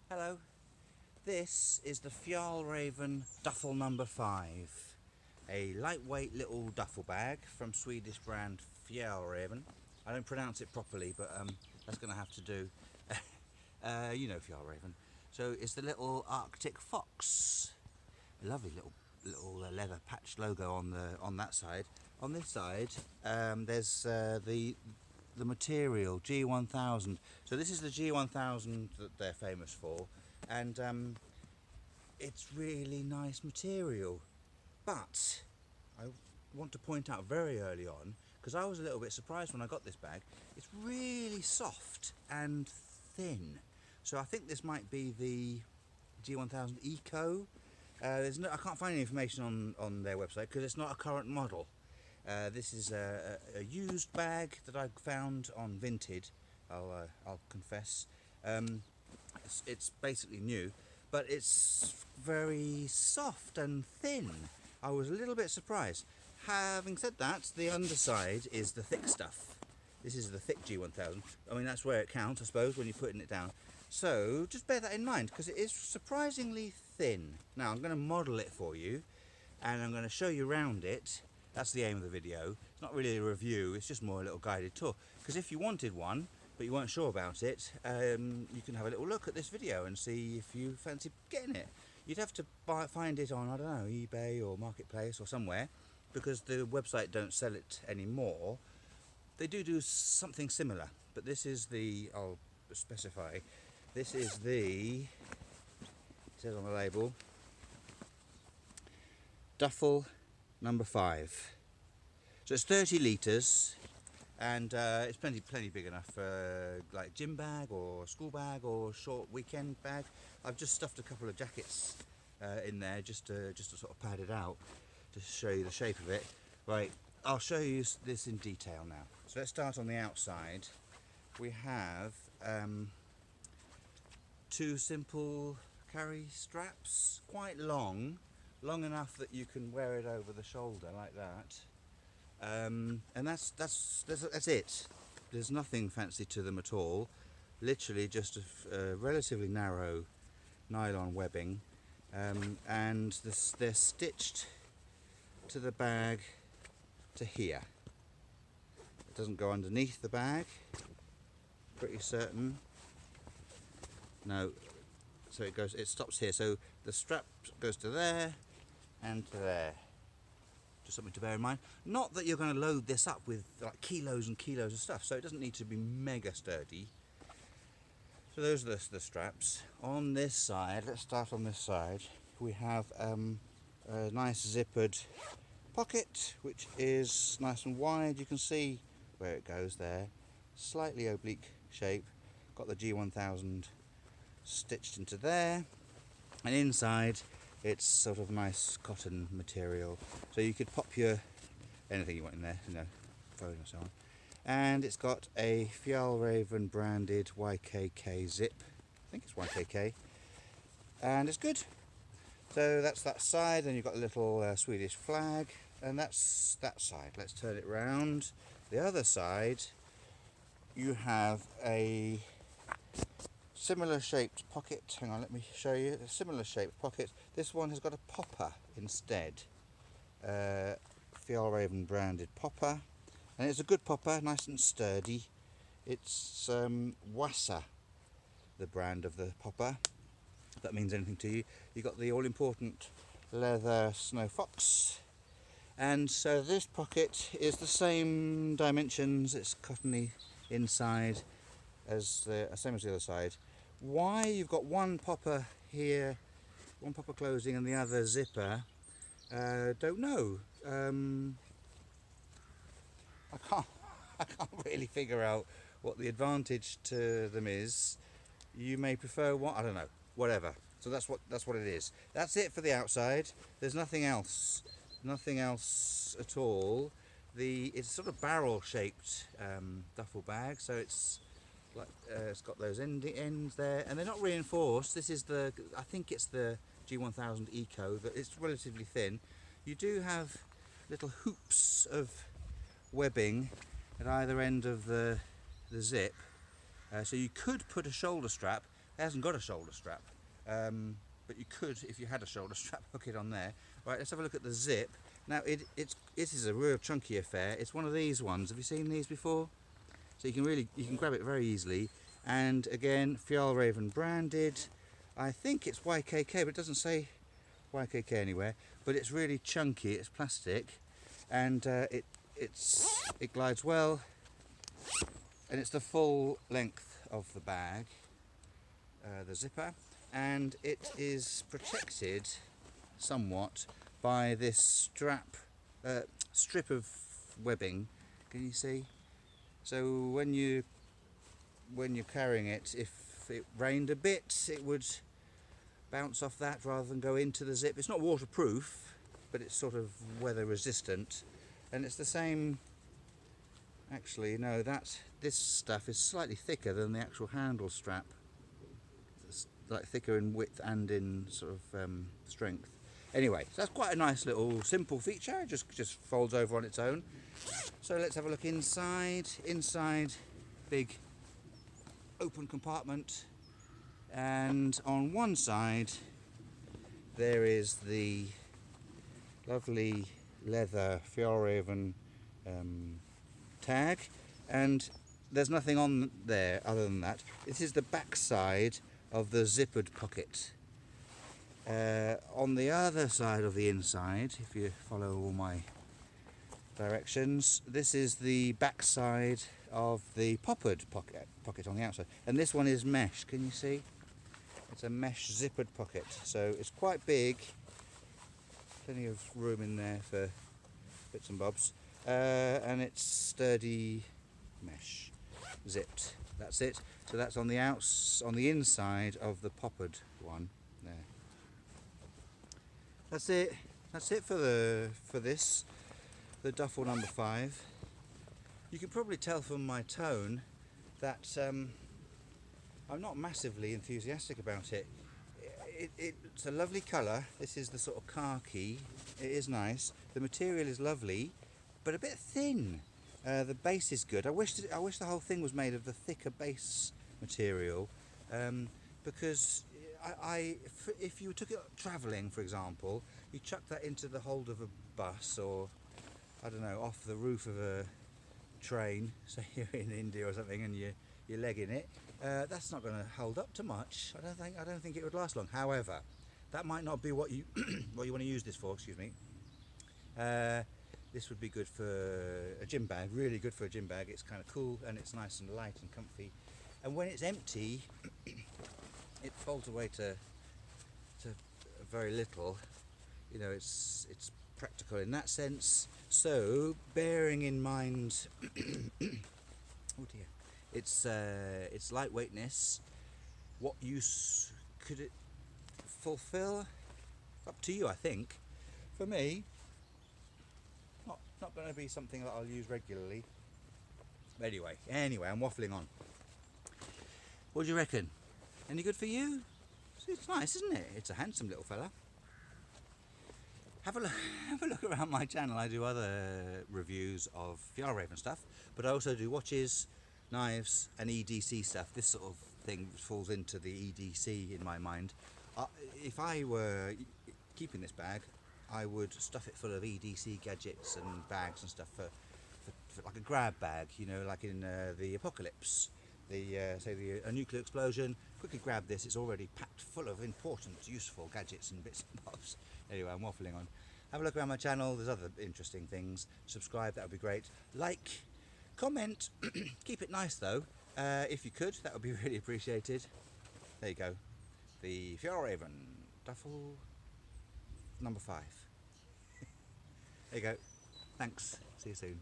Hello, this is the Fjällräven Duffel No. 5, a lightweight little duffel bag from Swedish brand Fjällräven. I don't pronounce it properly, but that's going to have to do. You know Fjällräven. So it's the little Arctic fox. A lovely little leather patch logo on that side. On this side, there's the material G1000. So this is the G1000 that they're famous for, and it's really nice material. But I want to point out very early on, because I was a little bit surprised when I got this bag, it's really soft and thin. So I think this might be the G1000 Eco. I can't find any information on their website because it's not a current model. This is a used bag that I found on Vinted. I'll confess. It's basically new, but it's very soft and thin. I was a little bit surprised. Having said that, the underside is the thick stuff. This is the thick G1000. I mean, that's where it counts, I suppose, when you're putting it down. So just bear that in mind, because it is surprisingly thin. Now I'm going to model it for you, and I'm going to show you around it. That's the aim of the video. It's not really a review, it's just more a little guided tour. Because if you wanted one, but you weren't sure about it, you can have a little look at this video and see if you fancy getting it. You'd have to find it on, I don't know, eBay or Marketplace or somewhere, because the website don't sell it anymore. They do something similar, but this is the, I'll specify, this is the, it says on the label, Duffel No. 5. So it's 30 litres, and it's plenty big enough for like gym bag or school bag or short weekend bag. I've just stuffed a couple of jackets in there just to sort of pad it out, to show you the shape of it. Right, I'll show you this in detail now. So let's start on the outside. We have two simple carry straps, quite long enough that you can wear it over the shoulder like that. And that's it. There's nothing fancy to them at all. Literally just a relatively narrow nylon webbing, and they're stitched to the bag to here. It doesn't go underneath the bag, pretty certain. No, so it stops here. So the strap goes to there and to there. Just something to bear in mind. Not that you're going to load this up with like kilos and kilos of stuff, so it doesn't need to be mega sturdy. So those are the straps. On this side, let's start on this side, we have a nice zippered pocket, which is nice and wide. You can see where it goes there. Slightly oblique shape. Got the G1000 stitched into there, and inside it's sort of nice cotton material, so you could pop your anything you want in there, you know, phone or so on. And it's got a Fjällräven branded YKK zip. I think it's YKK, and it's good. So that's that side. Then you've got a little Swedish flag, and that's that side. Let's turn it round. The other side, you have a similar shaped pocket. Hang on, let me show you. A similar shaped pocket. This one has got a popper instead. Fjällräven branded popper, and it's a good popper, nice and sturdy. It's Wassa, the brand of the popper, if that means anything to you. You got the all-important leather snow fox, and so this pocket is the same dimensions. It's cottony inside as the same as the other side. Why you've got one popper here, one popper closing, and the other zipper, don't know. I can't really figure out what the advantage to them is. You may prefer one, I don't know, whatever. So that's what it is. That's it for the outside. There's nothing else at all. It's sort of barrel shaped duffel bag, so it's like it's got those ends there, and they're not reinforced. This is I think it's the G1000 Eco. That it's relatively thin. You do have little hoops of webbing at either end of the zip, so you could put a shoulder strap, It hasn't got a shoulder strap, but you could, if you had a shoulder strap, hook it on there. Right, let's have a look at the zip. Now it is a real chunky affair. It's one of these ones. Have you seen these before? So you can grab it very easily. And again, Fjällräven branded. I think it's YKK, but it doesn't say YKK anywhere. But it's really chunky. It's plastic, and it glides well. And it's the full length of the bag, the zipper, and it is protected somewhat by this strip of webbing. Can you see? So when you're carrying it, if it rained a bit, it would bounce off that rather than go into the zip. It's not waterproof, but it's sort of weather resistant, and it's the same. Actually, no, this stuff is slightly thicker than the actual handle strap. It's like thicker in width and in sort of strength. Anyway, so that's quite a nice little simple feature. It just folds over on its own. So let's have a look inside. Inside, big open compartment, and on one side there is the lovely leather Fjällräven tag, and there's nothing on there other than that. This is the back side of the zippered pocket. On the other side of the inside, if you follow all my directions, this is the back side of the poppered pocket on the outside, and this one is mesh. Can you see? It's a mesh zippered pocket, so it's quite big, plenty of room in there for bits and bobs. And it's sturdy mesh, zipped. That's it. So that's on the inside of the poppered one there. That's it. That's it for this, the Duffel number 5. You can probably tell from my tone that I'm not massively enthusiastic about it. It's a lovely colour. This is the sort of khaki. It is nice. The material is lovely, but a bit thin. The base is good. I wish the whole thing was made of the thicker base material, because if you took it travelling, for example, you chuck that into the hold of a bus, or I don't know, off the roof of a train, say you're in India or something, and you're legging it. That's not going to hold up to much. I don't think it would last long. However, that might not be what you what you want to use this for. Excuse me. This would be good for a gym bag. Really good for a gym bag. It's kind of cool, and it's nice and light and comfy. And when it's empty, it folds away to very little. You know, it's practical in that sense. So, bearing in mind, oh dear, its lightweightness, what use could it fulfill? Up to you, I think. For me, not going to be something that I'll use regularly. But anyway, I'm waffling on. What do you reckon? Any good for you? It's nice, isn't it? It's a handsome little fella. Have a look around my channel. I do other reviews of Fjällräven stuff, but I also do watches, knives, and EDC stuff. This sort of thing falls into the EDC in my mind. If I were keeping this bag, I would stuff it full of EDC gadgets and bags and stuff for like a grab bag, you know, like in the apocalypse. Say a nuclear explosion, quickly grab this, it's already packed full of important, useful gadgets and bits and bobs. Anyway, I'm waffling on. Have a look around my channel, there's other interesting things. Subscribe, that would be great. Like, comment, keep it nice though, if you could, that would be really appreciated. There you go, the Fjällräven Duffel number 5. There you go, thanks, see you soon.